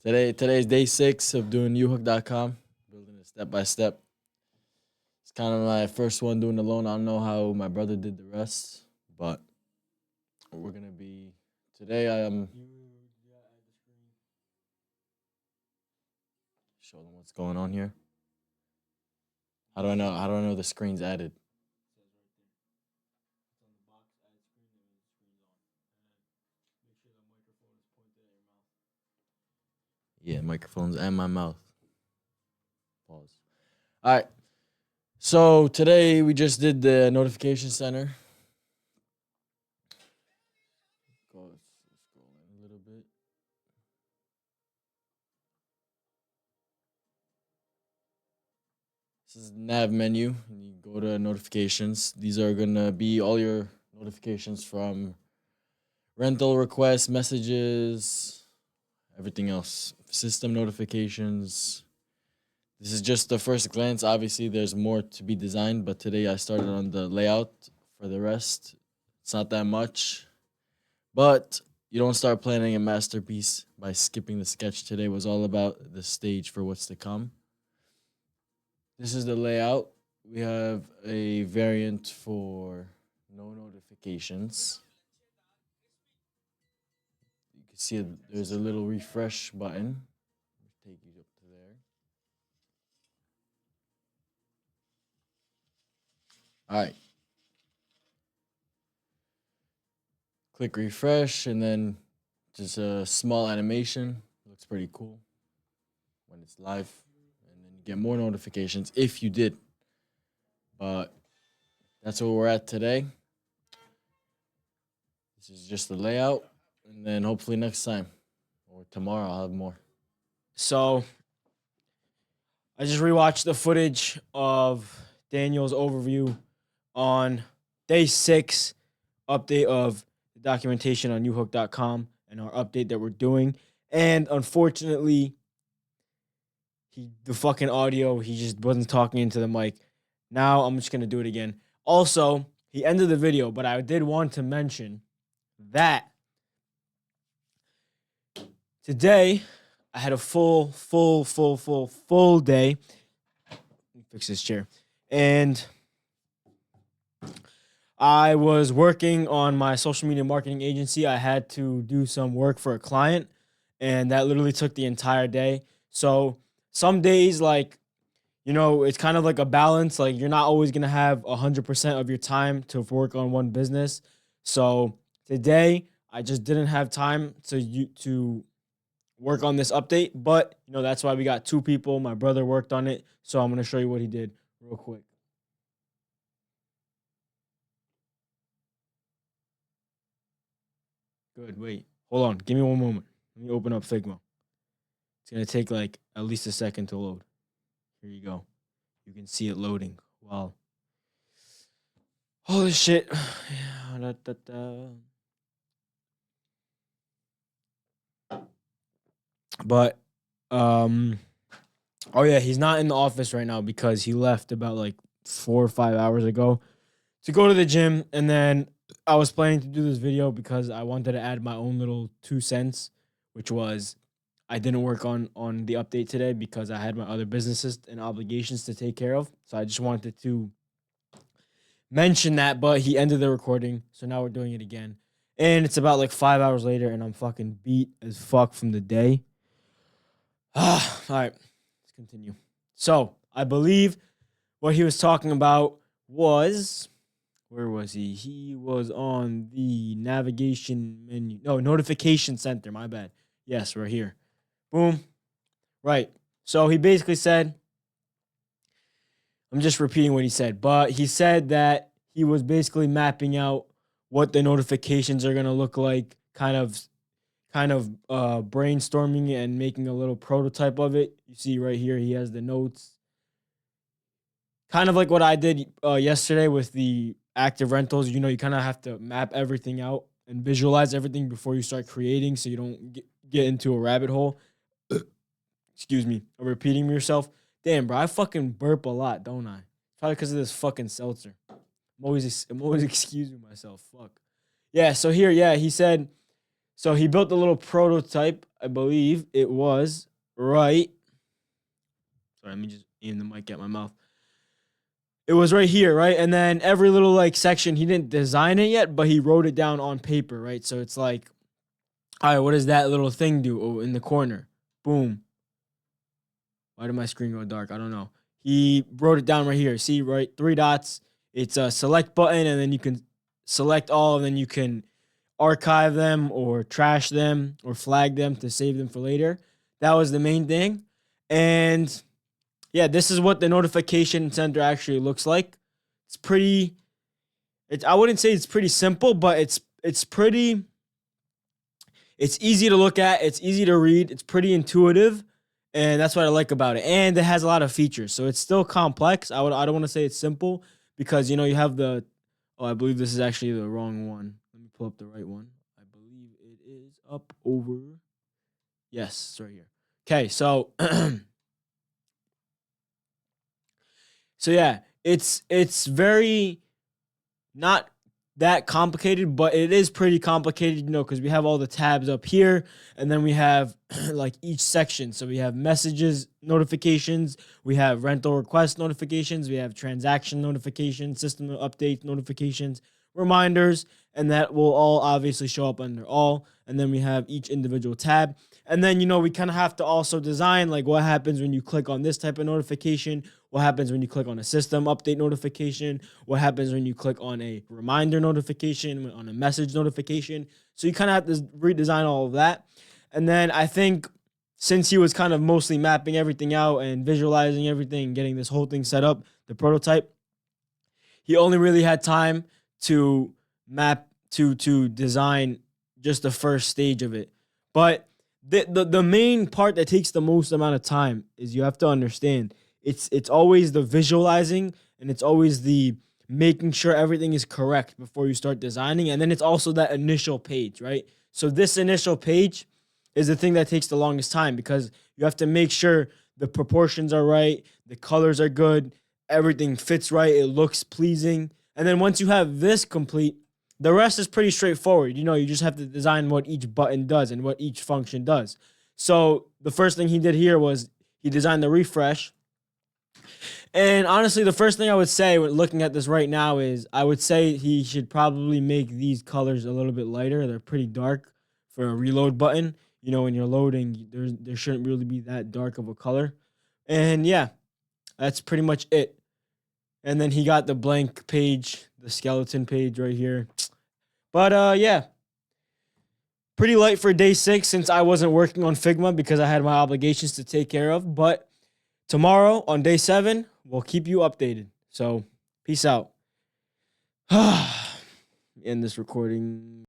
Today's day 6 of doing YouHook.com, building it step by step. It's kind of my first one doing it alone. I don't know how my brother did the rest, but we're gonna be today. I am show them what's going on here. How do I know? How do I know the screen's added? Yeah, microphones and my mouth. Pause. All right. So today we just did the notification center. Go scroll in a little bit. This is the nav menu, and you go to notifications. These are gonna be all your notifications from rental requests, messages, everything else, system notifications. This is just the first glance. Obviously, there's more to be designed, but today I started on the layout. For the rest, it's not that much. But you don't start planning a masterpiece by skipping the sketch. Today was all about the stage for what's to come. This is the layout. We have a variant for no notifications. You can see there's a little refresh button. Take you up to there. All right. Click refresh, and then just a small animation. Looks pretty cool when it's live. And then you get more notifications if you did. But that's where we're at today. This is just the layout. And then hopefully next time or tomorrow I'll have more. So I just rewatched the footage of Daniel's overview on day 6 update of the documentation on YouHook.com and our update that we're doing. And unfortunately, the fucking audio, he just wasn't talking into the mic. Now I'm just going to do it again. Also, he ended the video, but I did want to mention that today I had a full day. Let me fix this chair. And I was working on my social media marketing agency. I had to do some work for a client, and that literally took the entire day. So some days, it's kind of like a balance. Like, you're not always going to have 100% of your time to work on one business. So today, I just didn't have time to work on this update. But, that's why we got 2 people. My brother worked on it. So I'm going to show you what he did real quick. Good. Wait. Hold on. Give me one moment. Let me open up Figma. It's going to take at least a second to load. Here you go. You can see it loading. Wow. Holy shit. But, oh yeah, he's not in the office right now because he left about 4 or 5 hours ago to go to the gym. And then I was planning to do this video because I wanted to add my own little 2 cents, which was I didn't work on the update today because I had my other businesses and obligations to take care of. So I just wanted to mention that, but he ended the recording. So now we're doing it again. And it's about 5 hours later, and I'm fucking beat as fuck from the day. All right, let's continue. So I believe what he was talking about was, where was he? He was on the navigation menu. No, notification center. My bad. Yes, we're here. Boom. Right. So he basically said, I'm just repeating what he said, but he said that he was basically mapping out what the notifications are going to look like, kind of brainstorming and making a little prototype of it. You see right here, he has the notes. Kind of like what I did yesterday with the active rentals. You kind of have to map everything out and visualize everything before you start creating so you don't get into a rabbit hole. Excuse me, of repeating yourself. Damn, bro, I fucking burp a lot, don't I? Probably because of this fucking seltzer. I'm always excusing myself. Fuck. Yeah, so here, yeah, he said, So he built a little prototype. I believe it was right. Sorry, let me just aim the mic at my mouth. It was right here, right? And then every little like section, he didn't design it yet, but he wrote it down on paper, right? So it's like, all right, what does that little thing do? Oh, in the corner. Boom. Why did my screen go dark? I don't know. He wrote it down right here. See, right? 3 dots. It's a select button, and then you can select all, and then you can archive them or trash them or flag them to save them for later. That was the main thing. And yeah, this is what the notification center actually looks like. It's pretty, I wouldn't say it's pretty simple, but it's pretty, it's easy to look at, it's easy to read, it's pretty intuitive, and that's what I like about it. And it has a lot of features. So it's still complex. I don't want to say it's simple because you have the, oh, I believe this is actually the wrong one. Let me pull up the right one. I believe it is up over. Yes, it's right here. Okay, so so yeah, it's very not that complicated, but it is pretty complicated, because we have all the tabs up here, and then we have like each section. So we have messages notifications, we have rental request notifications, we have transaction notifications, system update notifications, reminders, and that will all obviously show up under all. And then we have each individual tab. And then, we kind of have to also design like what happens when you click on this type of notification, what happens when you click on a system update notification, what happens when you click on a reminder notification, on a message notification. So you kind of have to redesign all of that. And then I think since he was kind of mostly mapping everything out and visualizing everything, getting this whole thing set up, the prototype, he only really had time to to design just the first stage of it. But the main part that takes the most amount of time is you have to understand it's always the visualizing, and it's always the making sure everything is correct before you start designing. And then it's also that initial page, right? So this initial page is the thing that takes the longest time because you have to make sure the proportions are right, the colors are good, everything fits right, it looks pleasing. And then once you have this complete, the rest is pretty straightforward. You just have to design what each button does and what each function does. So the first thing he did here was he designed the refresh. And honestly, the first thing I would say when looking at this right now is I would say he should probably make these colors a little bit lighter. They're pretty dark for a reload button. When you're loading, there shouldn't really be that dark of a color. And yeah, that's pretty much it. And then he got the blank page, the skeleton page right here. But yeah, pretty light for day 6 since I wasn't working on Figma because I had my obligations to take care of. But tomorrow on day 7, we'll keep you updated. So peace out. End this recording.